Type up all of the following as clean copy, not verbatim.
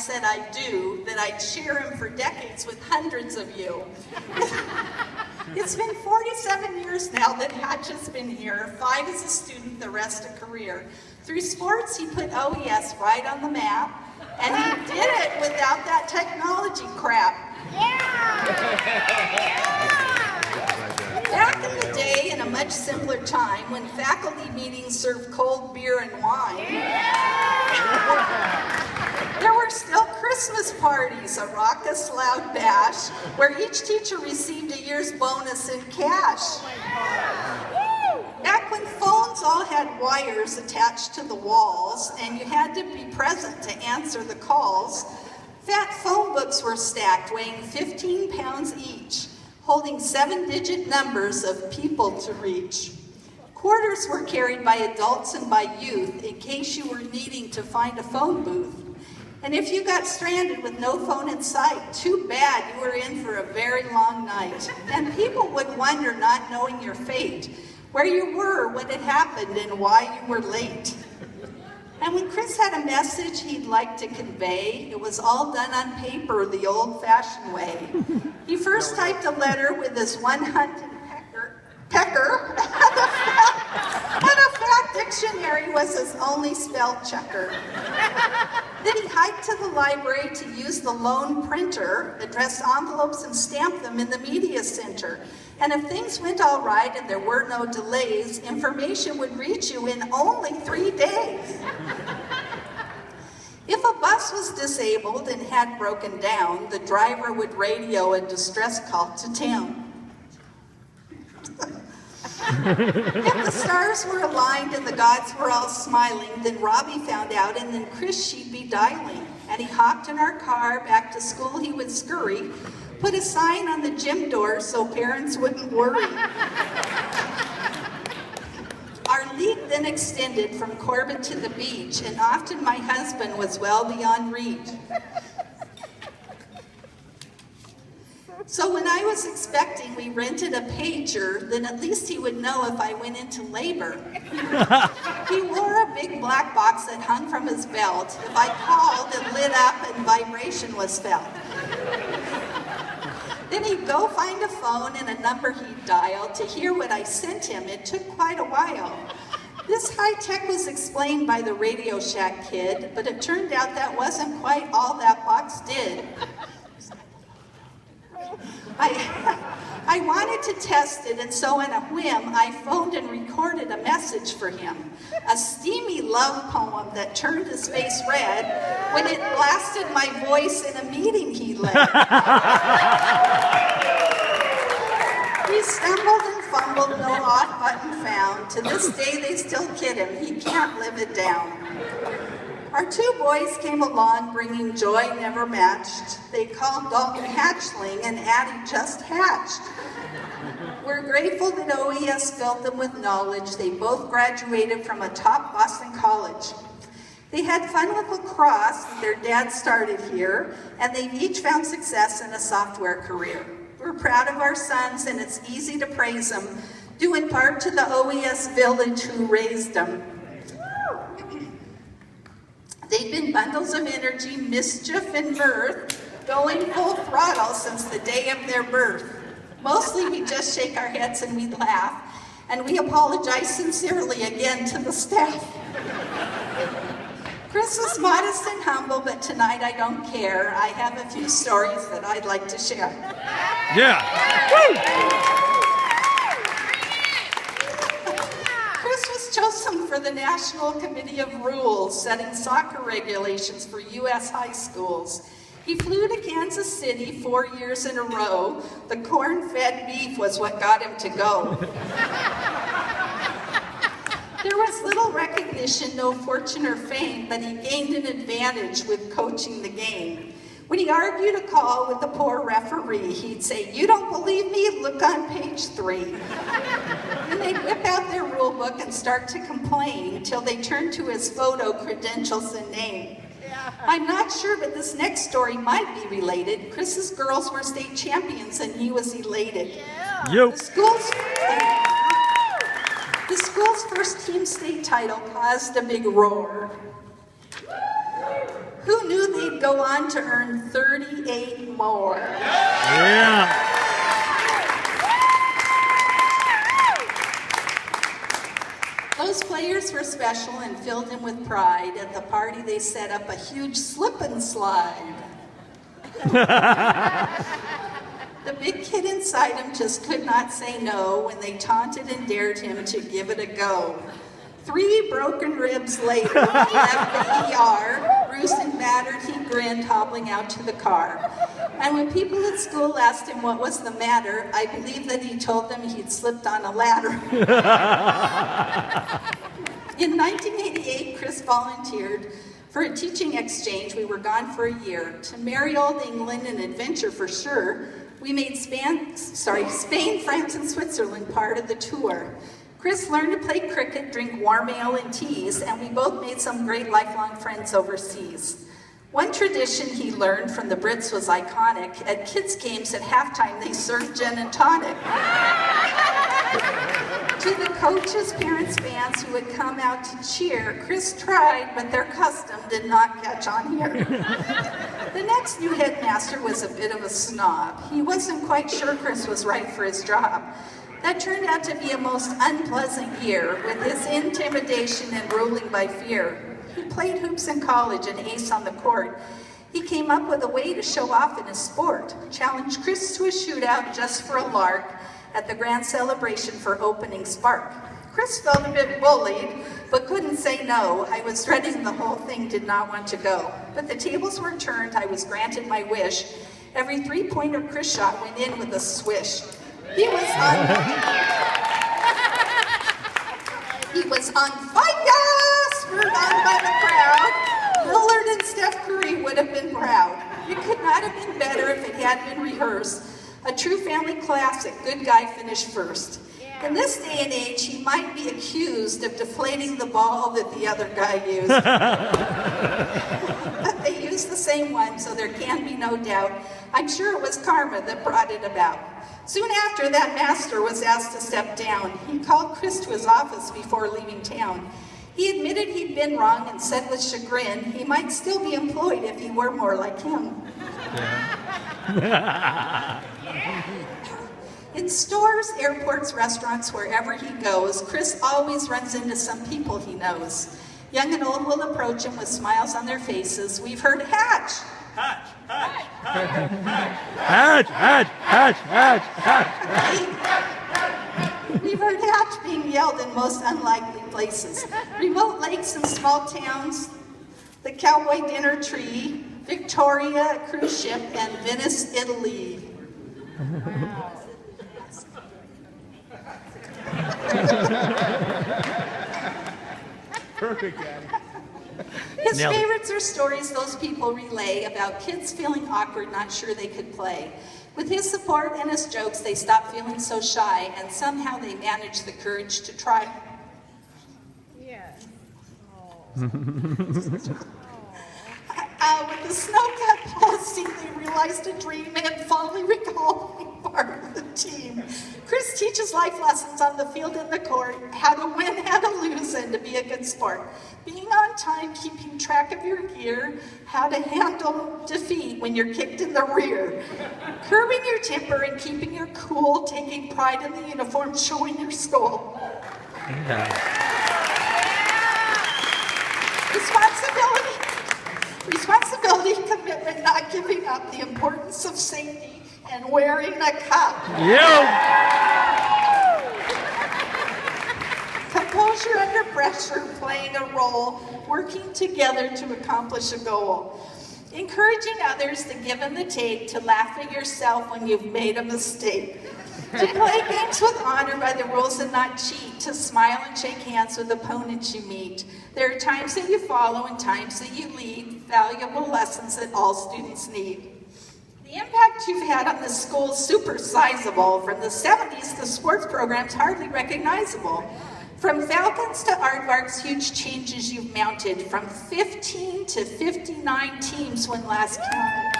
said I'd do, that I'd share him for decades with hundreds of you. It's been 47 years now that Hatch has been here, 5 as a student, the rest a career. Through sports, he put OES right on the map, and he did it without that technology crap. Back in the day, in a much simpler time, when faculty meetings served cold beer and wine, there were still Christmas parties, a raucous, loud bash, where each teacher received a year's bonus in cash. Back when phones all had wires attached to the walls, and you had to be present to answer the calls, fat phone books were stacked, weighing 15 pounds each, holding 7-digit numbers of people to reach. Quarters were carried by adults and by youth in case you were needing to find a phone booth. And if you got stranded with no phone in sight, too bad, you were in for a very long night. And people would wonder, not knowing your fate, where you were when it happened and why you were late. And when Kris had a message he'd like to convey, it was all done on paper the old-fashioned way. He first typed a letter with his one-hunted pecker, and a fat dictionary was his only spell checker. Then he hiked to the library to use the lone printer, address envelopes and stamp them in the media center. And if things went all right and there were no delays, information would reach you in only 3 days. If a bus was disabled and had broken down, the driver would radio a distress call to town. If the stars were aligned and the gods were all smiling, then Robbie found out, and then Kris, she'd be dialing. And he hopped in our car, back to school he would scurry, put a sign on the gym door so parents wouldn't worry. Our league then extended from Corbin to the beach, and often my husband was well beyond reach. So when I was expecting, we rented a pager, then at least he would know if I went into labor. He wore a big black box that hung from his belt. If I called, it lit up and vibration was felt. Then he'd go find a phone and a number he'd dial to hear what I sent him. It took quite a while. This high tech was explained by the Radio Shack kid, but it turned out that wasn't quite all that box did. I wanted to test it, and so on a whim, I phoned and recorded a message for him. A steamy love poem that turned his face red when it blasted my voice in a meeting he led. He stumbled and fumbled, no off button found. To this day, they still kid him. He can't live it down. Our 2 boys came along, bringing joy never matched. They called Dalton Hatchling, and Addie just hatched. We're grateful that OES filled them with knowledge. They both graduated from a top Boston college. They had fun with lacrosse. Their dad started here, and they've each found success in a software career. We're proud of our sons, and it's easy to praise them, due in part to the OES village who raised them. They've been bundles of energy, mischief, and mirth, going full throttle since the day of their birth. Mostly we just shake our heads and we laugh, and we apologize sincerely again to the staff. Kris is modest and humble, but tonight I don't care. I have a few stories that I'd like to share. Yeah. Woo! Chosen for the National Committee of Rules, setting soccer regulations for U.S. high schools. He flew to Kansas City 4 years in a row. The corn-fed beef was what got him to go. There was little recognition, no fortune or fame, but he gained an advantage with coaching the game. When he argued a call with the poor referee, he'd say, "You don't believe me? Look on page 3. And they'd whip out their rule book and start to complain until they turned to his photo, credentials, and name. I'm not sure, but this next story might be related. Kris's girls were state champions and he was elated. Yep. The school's first team state title caused a big roar. Who knew they'd go on to earn 38 more? Yeah. Those players were special and filled him with pride. At the party, they set up a huge slip and slide. The big kid inside him just could not say no when they taunted and dared him to give it a go. 3 broken ribs later, he left the ER. Bruised and battered, he grinned, hobbling out to the car. And when people at school asked him what was the matter, I believe that he told them he'd slipped on a ladder. In 1988, Kris volunteered for a teaching exchange. We were gone for a year. To merry old England, an adventure for sure. We made Spain, France, and Switzerland part of the tour. Kris learned to play cricket, drink warm ale and teas, and we both made some great lifelong friends overseas. One tradition he learned from the Brits was iconic. At kids' games at halftime, they served gin and tonic. To the coaches, parents, fans who would come out to cheer, Kris tried, but their custom did not catch on here. The next new headmaster was a bit of a snob. He wasn't quite sure Kris was right for his job. That turned out to be a most unpleasant year, with his intimidation and ruling by fear. He played hoops in college and ace on the court. He came up with a way to show off in his sport, challenged Kris to a shootout just for a lark at the grand celebration for opening Spark. Kris felt a bit bullied, but couldn't say no. I was dreading the whole thing, did not want to go. But the tables were turned, I was granted my wish. Every 3-pointer Kris shot went in with a swish. He was on fire, spurred on by the crowd. Lillard and Steph Curry would have been proud. It could not have been better if it had been rehearsed. A true family classic, good guy finished first. In this day and age, he might be accused of deflating the ball that the other guy used. But they used the same one, so there can be no doubt. I'm sure it was karma that brought it about. Soon after, that master was asked to step down. He called Kris to his office before leaving town. He admitted he'd been wrong and said with chagrin he might still be employed if he were more like him. In stores, airports, restaurants, wherever he goes, Kris always runs into some people he knows. Young and old will approach him with smiles on their faces. We've heard hatch. Hatch, hatch, hatch, hatch, hatch, hatch, hatch, hatch. We've heard hatch being yelled in most unlikely places. Remote lakes and small towns, the cowboy dinner tree, Victoria, a cruise ship, and Venice, Italy. Wow. Perfect, Daddy. His favorites are stories those people relay about kids feeling awkward, not sure they could play. With his support and his jokes, they stop feeling so shy, and somehow they manage the courage to try. Yes. With the snow-cat policy, they realized a dream and fondly recall being part of the team. Kris teaches life lessons on the field and the court, how to win, how to lose, and to be a good sport. Being on time, keeping track of your gear, how to handle defeat when you're kicked in the rear. Curbing your temper and keeping your cool, taking pride in the uniform, showing your skull. Yeah. Responsibility, commitment, not giving up, the importance of safety, and wearing a cup. Composure under pressure, playing a role, working together to accomplish a goal. Encouraging others to give and the take, to laugh at yourself when you've made a mistake. To play games with honor by the rules and not cheat, to smile and shake hands with opponents you meet. There are times that you follow and times that you lead, valuable lessons that all students need. The impact you've had on the school is super sizable. From the 70s, the sports program's hardly recognizable. From Falcons to Aardvarks, huge changes you've mounted. From 15 to 59 teams when last counted.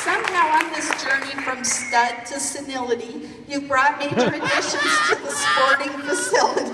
Somehow on this journey from stud to senility, you've brought major additions to the sporting facility.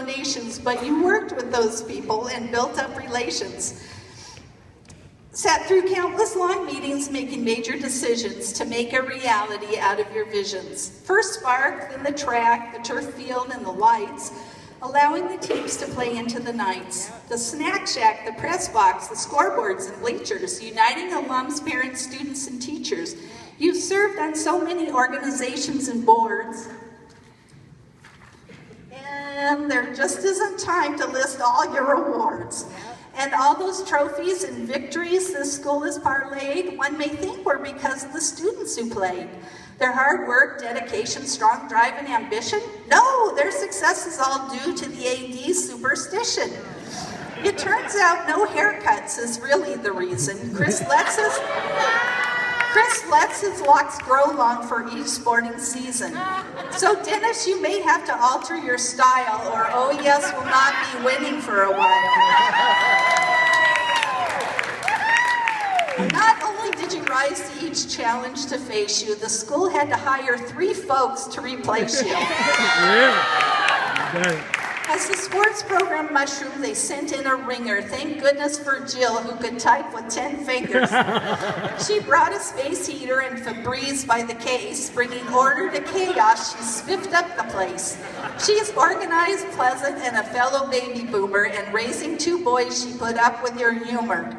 donations, but you worked with those people and built up relations. Sat through countless long meetings making major decisions to make a reality out of your visions. First spark, then the track, the turf field, and the lights, allowing the teams to play into the nights. The snack shack, the press box, the scoreboards and bleachers, uniting alums, parents, students, and teachers. You've served on so many organizations and boards. And there just isn't time to list all your awards. And all those trophies and victories this school has parlayed, one may think were because of the students who played. Their hard work, dedication, strong drive, and ambition? No, their success is all due to the AD's superstition. It turns out no haircuts is really the reason. Kris lets his locks grow long for each sporting season. So Dennis, you may have to alter your style, or OES will not be winning for a while. Not only did you rise to each challenge to face you, the school had to hire 3 folks to replace you. As the sports program mushroomed, they sent in a ringer. Thank goodness for Jill, who could type with 10 fingers. She brought a space heater and Febreze by the case. Bringing order to chaos, she spiffed up the place. She is organized, pleasant, and a fellow baby boomer, and raising 2 boys, she put up with your humor.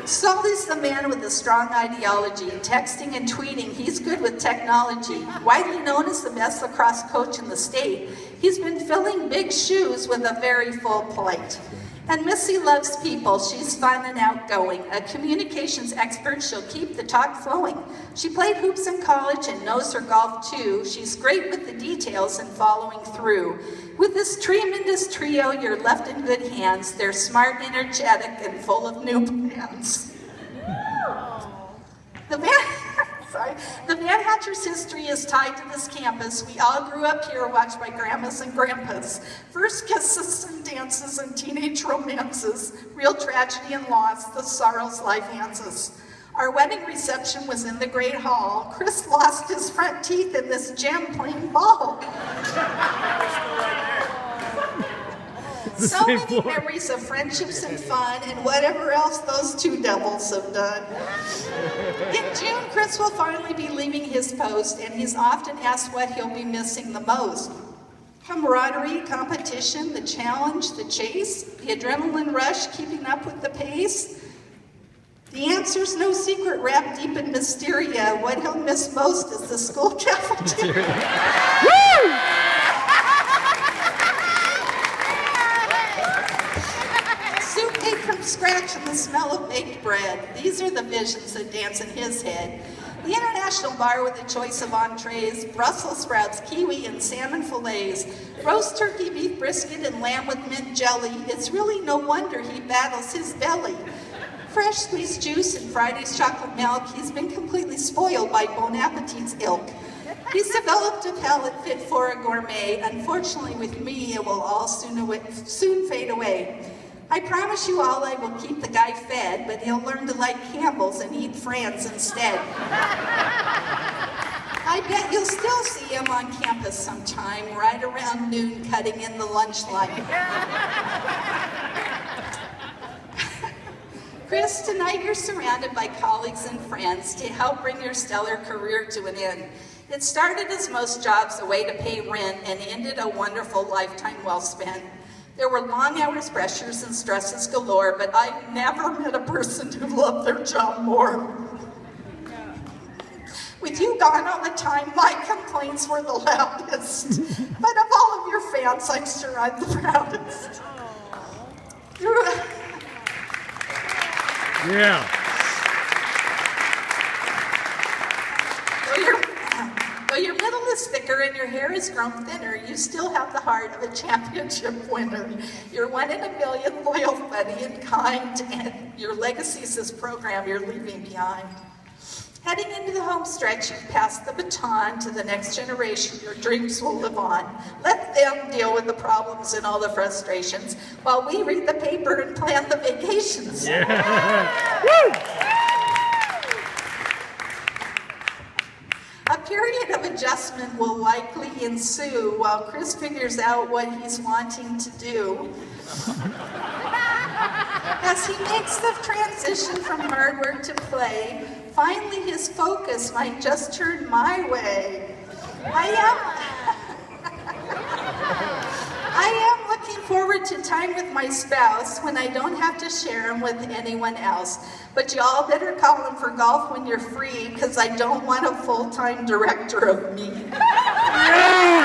Saul is the man with a strong ideology. Texting and tweeting, he's good with technology. Widely known as the best lacrosse coach in the state, he's been filling big shoes with a very full plate. And Missy loves people. She's fun and outgoing. A communications expert, she'll keep the talk flowing. She played hoops in college and knows her golf too. She's great with the details and following through. With this tremendous trio, you're left in good hands. They're smart, energetic, and full of new plans. The Van Hatcher's history is tied to this campus. We all grew up here, watched by grandmas and grandpas. First kisses and dances and teenage romances, real tragedy and loss, the sorrows life hands us. Our wedding reception was in the Great Hall. Kris lost his front teeth in this gem playing ball. So many memories of friendships and fun and whatever else those 2 devils have done. In June, Kris will finally be leaving his post, and he's often asked what he'll be missing the most. Camaraderie, competition, the challenge, the chase, the adrenaline rush, keeping up with the pace. The answer's no secret, wrapped deep in mysteria. What he'll miss most is the school cafeteria. Woo! Soup made from scratch and the smell of baked bread. These are the visions that dance in his head. The international bar with a choice of entrees, Brussels sprouts, kiwi, and salmon fillets, roast turkey, beef brisket, and lamb with mint jelly. It's really no wonder he battles his belly. Fresh squeezed juice and Friday's chocolate milk, he's been completely spoiled by Bon Appetit's ilk. He's developed a palate fit for a gourmet. Unfortunately with me, it will all soon fade away. I promise you all I will keep the guy fed, but he'll learn to like Campbell's and eat Fran's instead. I bet you'll still see him on campus sometime, right around noon, cutting in the lunch line. Kris, tonight you're surrounded by colleagues and friends to help bring your stellar career to an end. It started as most jobs, a way to pay rent, and ended a wonderful lifetime well spent. There were long hours, pressures, and stresses galore, but I've never met a person who loved their job more. With you gone all the time, my complaints were the loudest. But of all of your fans, I'm sure I'm the proudest. Yeah. Though your middle is thicker and your hair has grown thinner, you still have the heart of a championship winner. You're 1 in a million, loyal, funny, and kind, and your legacy is this program you're leaving behind. Heading into the home stretch, you've passed the baton to the next generation. Your dreams will live on. Let them deal with the problems and all the frustrations while we read the paper and plan the vacations. Yeah. Woo! A period of adjustment will likely ensue while Kris figures out what he's wanting to do. As he makes the transition from hard work to play, finally his focus might just turn my way. I am looking forward to time with my spouse when I don't have to share him with anyone else. But y'all better call him for golf when you're free, because I don't want a full-time director of me. Yeah!